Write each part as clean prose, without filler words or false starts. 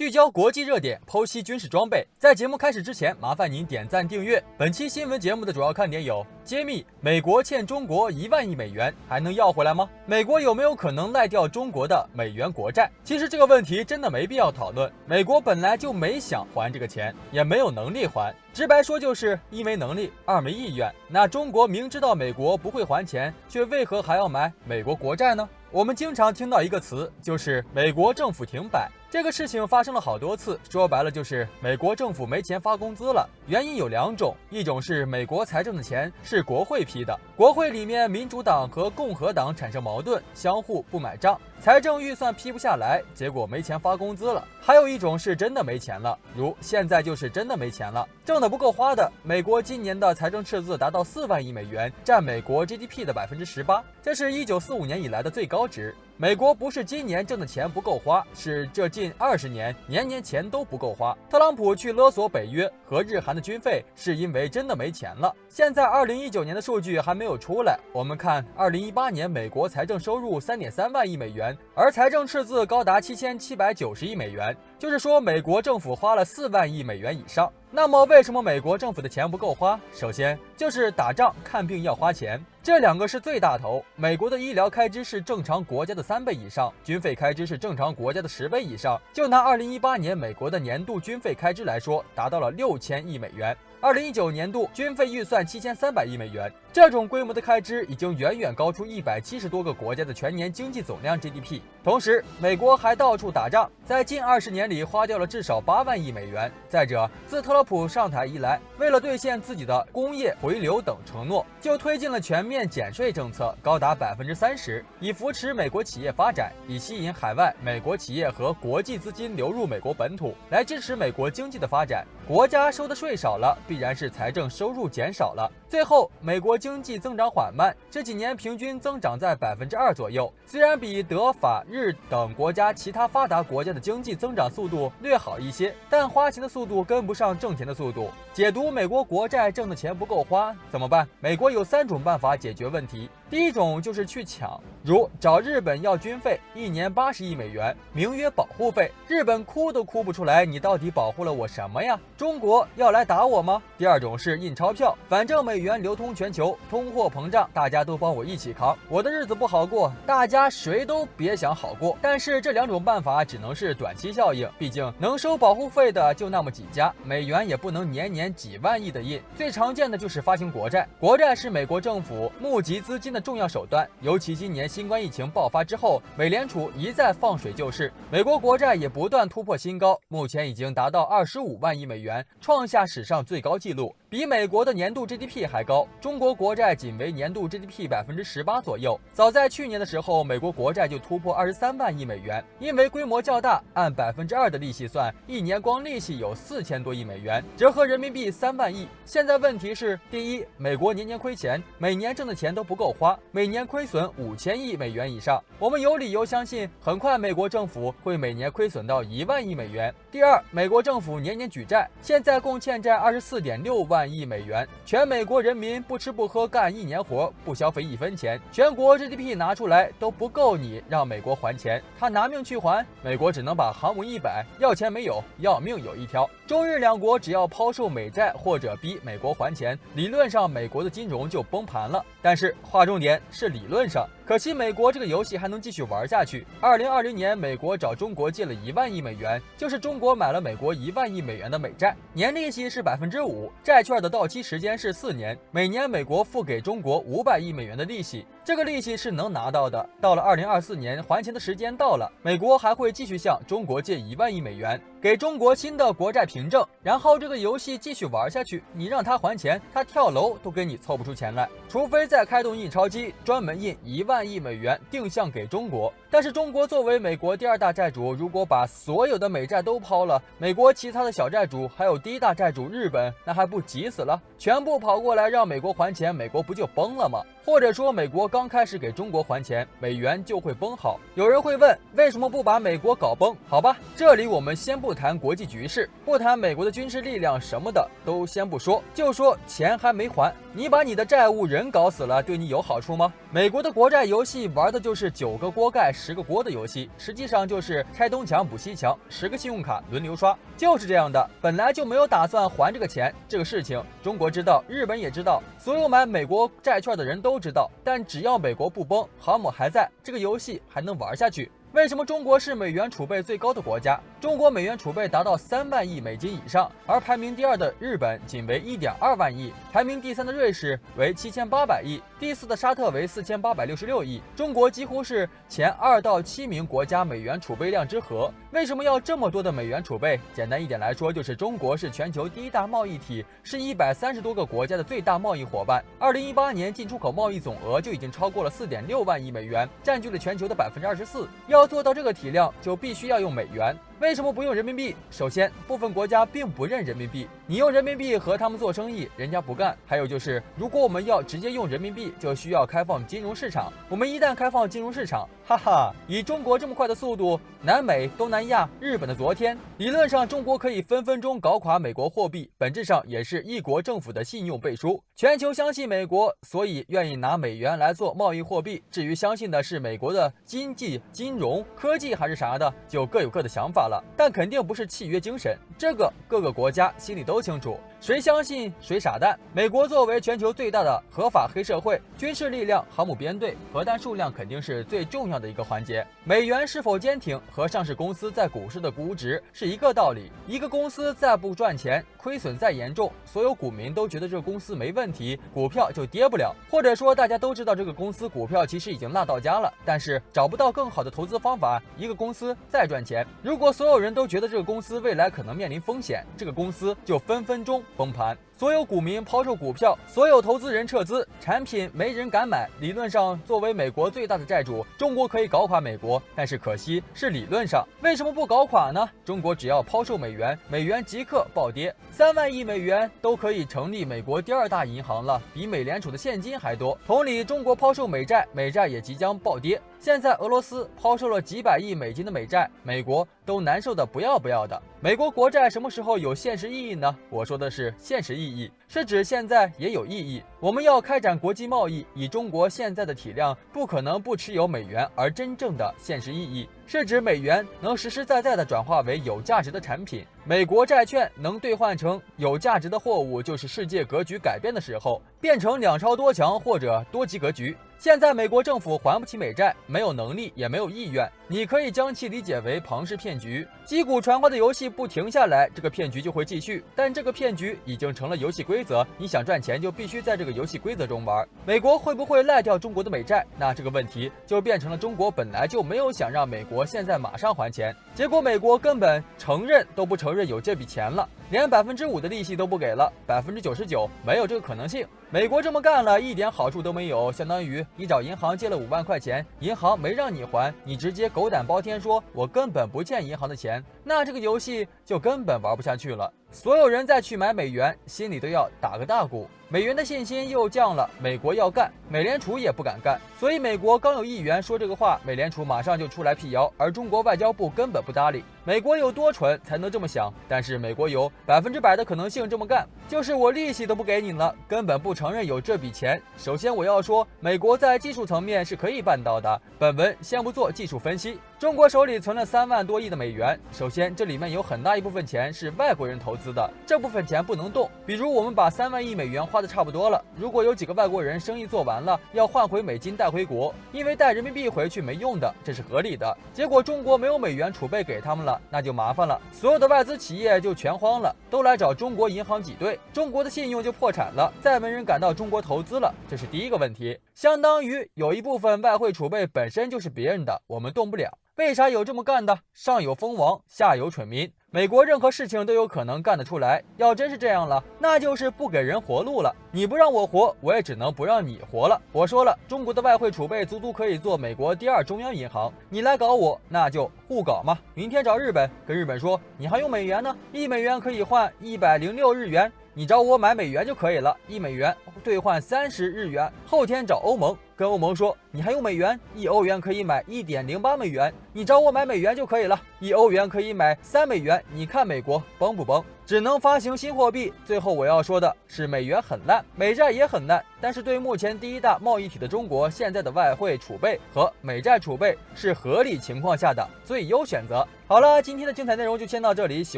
聚焦国际热点，剖析军事装备。在节目开始之前，麻烦您点赞订阅。本期新闻节目的主要看点有：揭秘美国欠中国1万亿美元，还能要回来吗？美国有没有可能赖掉中国的美元国债？其实这个问题真的没必要讨论，美国本来就没想还这个钱，也没有能力还。直白说就是一没能力，二没意愿。那中国明知道美国不会还钱，却为何还要买美国国债呢？我们经常听到一个词，就是美国政府停摆。这个事情发生了好多次，说白了就是美国政府没钱发工资了。原因有两种，一种是美国财政的钱是国会批的，国会里面民主党和共和党产生矛盾，相互不买账，财政预算批不下来，结果没钱发工资了。还有一种是真的没钱了，如现在就是真的没钱了，挣得不够花的。美国今年的财政赤字达到4万亿美元，占美国 GDP 的18%，这是1945年以来的最高值。美国不是今年挣的钱不够花，是这近20年年年钱都不够花。特朗普去勒索北约和日韩的军费，是因为真的没钱了。现在2019年的数据还没有出来，我们看2018年美国财政收入3.3万亿美元，而财政赤字高达7790亿美元，就是说美国政府花了4万亿美元以上。那么为什么美国政府的钱不够花？首先就是打仗看病要花钱，这两个是最大头。美国的医疗开支是正常国家的3倍以上，军费开支是正常国家的10倍以上。就拿2018年美国的年度军费开支来说，达到了6000亿美元。2019年度军费预算7300亿美元，这种规模的开支已经远远高出170多个国家的全年经济总量 GDP。同时，美国还到处打仗，在近20年里花掉了至少8万亿美元。再者，自特朗普上台以来，为了兑现自己的工业回流等承诺，就推进了全面减税政策，高达30%，以扶持美国企业发展，以吸引海外美国企业和国际资金流入美国本土，来支持美国经济的发展。国家收的税少了，必然是财政收入减少了。最后，美国经济增长缓慢，这几年平均增长在2%左右，虽然比德法日等国家其他发达国家的经济增长速度略好一些，但花钱的速度跟不上挣钱的速度。解读美国国债挣的钱不够花怎么办？美国有3种办法解决问题。第一种就是去抢，如找日本要军费，1年80亿美元，名曰保护费，日本哭都哭不出来，你到底保护了我什么呀？中国要来打我吗？第二种是印钞票，反正美元流通全球，通货膨胀大家都帮我一起扛，我的日子不好过，大家谁都别想好过。但是这2种办法只能是短期效应，毕竟能收保护费的就那么几家，美元也不能年年几万亿的印。最常见的就是发行国债，国债是美国政府募集资金的重要手段，尤其今年新冠疫情爆发之后，美联储一再放水救市，美国国债也不断突破新高，目前已经达到25万亿美元，创下史上最高纪录，比美国的年度 GDP 还高。中国国债仅为年度 GDP 18%左右，早在去年的时候，美国国债就突破23万亿美元，因为规模较大，按2%的利息算，一年光利息有4000多亿美元，折合人民币3万亿。现在问题是，第一，美国年年亏钱，每年挣的钱都不够花，每年亏损5000亿美元以上，我们有理由相信，很快美国政府会每年亏损到1万亿美元。第二，美国政府年年举债，现在共欠债24.6万亿美元，全美国人民不吃不喝干1年活，不消费1分钱，全国 GDP 拿出来都不够你让美国还钱，他拿命去还，美国只能把航母一摆，要钱没有，要命有一条。中日两国只要抛售美债或者逼美国还钱，理论上美国的金融就崩盘了。但是划重点是理论上，可惜美国这个游戏还能继续玩下去。2020年，美国找中国借了1万亿美元，就是中国买了美国1万亿美元的美债，年利息是5%，债券的到期时间是4年，每年美国付给中国500亿美元的利息，这个利息是能拿到的。到了2024年，还钱的时间到了，美国还会继续向中国借1万亿美元，给中国新的国债凭证，然后这个游戏继续玩下去，你让他还钱，他跳楼都给你凑不出钱来，除非再开动印钞机，专门印1万亿美元定向给中国。但是中国作为美国第2大债主，如果把所有的美债都抛了，美国其他的小债主还有第1大债主日本，那还不急死了？全部跑过来让美国还钱，美国不就崩了吗？或者说美国刚开始给中国还钱，美元就会崩好。有人会问，为什么不把美国搞崩？好吧，这里我们先不不谈国际局势，不谈美国的军事力量什么的都先不说，就说钱还没还，你把你的债务人搞死了，对你有好处吗？美国的国债游戏玩的就是9个锅盖10个锅的游戏，实际上就是拆东墙补西墙，10个信用卡轮流刷，就是这样的。本来就没有打算还这个钱，这个事情中国知道，日本也知道，所有买美国债券的人都知道，但只要美国不崩，航母还在，这个游戏还能玩下去。为什么中国是美元储备最高的国家？中国美元储备达到3万亿美金以上，而排名第2的日本仅为1.2万亿，排名第3的瑞士为7800亿，第4的沙特为4866亿。中国几乎是前2到7名国家美元储备量之和。为什么要这么多的美元储备？简单一点来说，就是中国是全球第1大贸易体，是130多个国家的最大贸易伙伴。2018年进出口贸易总额就已经超过了4.6万亿美元，占据了全球的24%。要做到这个体量，就必须要用美元。为什么不用人民币？首先，部分国家并不认人民币，你用人民币和他们做生意，人家不干。还有就是，如果我们要直接用人民币，就需要开放金融市场。我们一旦开放金融市场，哈哈，以中国这么快的速度，南美、东南亚、日本的昨天，理论上中国可以分分钟搞垮美国货币，本质上也是一国政府的信用背书。全球相信美国，所以愿意拿美元来做贸易货币。至于相信的是美国的经济、金融、科技还是啥的，就各有各的想法了。但肯定不是契约精神，这个各个国家心里都清楚。谁相信谁傻蛋。美国作为全球最大的合法黑社会，军事力量、航母编队、核弹数量肯定是最重要的一个环节。美元是否坚挺和上市公司在股市的估值是一个道理。一个公司再不赚钱，亏损再严重，所有股民都觉得这个公司没问题，股票就跌不了。或者说大家都知道这个公司股票其实已经落到家了，但是找不到更好的投资方法。一个公司再赚钱，如果所有人都觉得这个公司未来可能面临风险，这个公司就分分钟崩盘。所有股民抛售股票，所有投资人撤资，产品没人敢买。理论上，作为美国最大的债主，中国可以搞垮美国，但是可惜是理论上。为什么不搞垮呢？中国只要抛售美元，美元即刻暴跌，3万亿美元都可以成立美国第2大银行了，比美联储的现金还多。同理，中国抛售美债，美债也即将暴跌。现在俄罗斯抛售了几百亿美金的美债，美国都难受的不要不要的。美国国债什么时候有现实意义呢？我说的是现实意义，是指现在也有意义。我们要开展国际贸易，以中国现在的体量，不可能不持有美元，而真正的现实意义是指美元能实实在在地转化为有价值的产品。美国债券能兑换成有价值的货物，就是世界格局改变的时候，变成两超多强或者多极格局。现在美国政府还不起美债，没有能力也没有意愿，你可以将其理解为庞氏骗局。击鼓传花的游戏不停下来，这个骗局就会继续，但这个骗局已经成了游戏规则，你想赚钱就必须在这个游戏规则中玩。美国会不会赖掉中国的美债？那这个问题就变成了中国本来就没有想让美国现在马上还钱，结果美国根本承认都不承认有这笔钱了，连5%的利息都不给了，99%没有这个可能性。美国这么干了，一点好处都没有，相当于你找银行借了5万块钱，银行没让你还，你直接狗胆包天说我根本不欠银行的钱，那这个游戏就根本玩不下去了。所有人再去买美元，心里都要打个大鼓。美元的信心又降了，美国要干，美联储也不敢干。所以美国刚有议员说这个话，美联储马上就出来辟谣，而中国外交部根本不搭理。美国有多蠢才能这么想？但是美国有100%的可能性这么干，就是我利息都不给你了，根本不承认有这笔钱。首先我要说，美国在技术层面是可以办到的。本文先不做技术分析。中国手里存了3万多亿的美元，首先这里面有很大一部分钱是外国人投资的，这部分钱不能动。比如我们把3万亿美元花的差不多了，如果有几个外国人生意做完了，要换回美金带回国，因为带人民币回去没用的，这是合理的。结果中国没有美元储备给他们了，那就麻烦了，所有的外资企业就全慌了，都来找中国银行挤兑，中国的信用就破产了，再没人敢到中国投资了，这是第一个问题。相当于有一部分外汇储备本身就是别人的，我们动不了。为啥有这么干的？上有蜂王，下有蠢民。美国任何事情都有可能干得出来，要真是这样了，那就是不给人活路了。你不让我活，我也只能不让你活了。我说了，中国的外汇储备足足可以做美国第2中央银行，你来搞我，那就互搞嘛。明天找日本，跟日本说，你还用美元呢，1美元可以换106日元。你找我买美元就可以了，1美元兑换30日元。后天找欧盟，跟欧盟说你还有美元，1欧元可以买1.08美元，你找我买美元就可以了，1欧元可以买3美元。你看美国崩不崩？只能发行新货币。最后我要说的是，美元很烂，美债也很烂，但是对目前第1大贸易体的中国，现在的外汇储备和美债储备是合理情况下的最优选择。好了，今天的精彩内容就先到这里，喜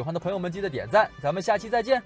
欢的朋友们记得点赞，咱们下期再见。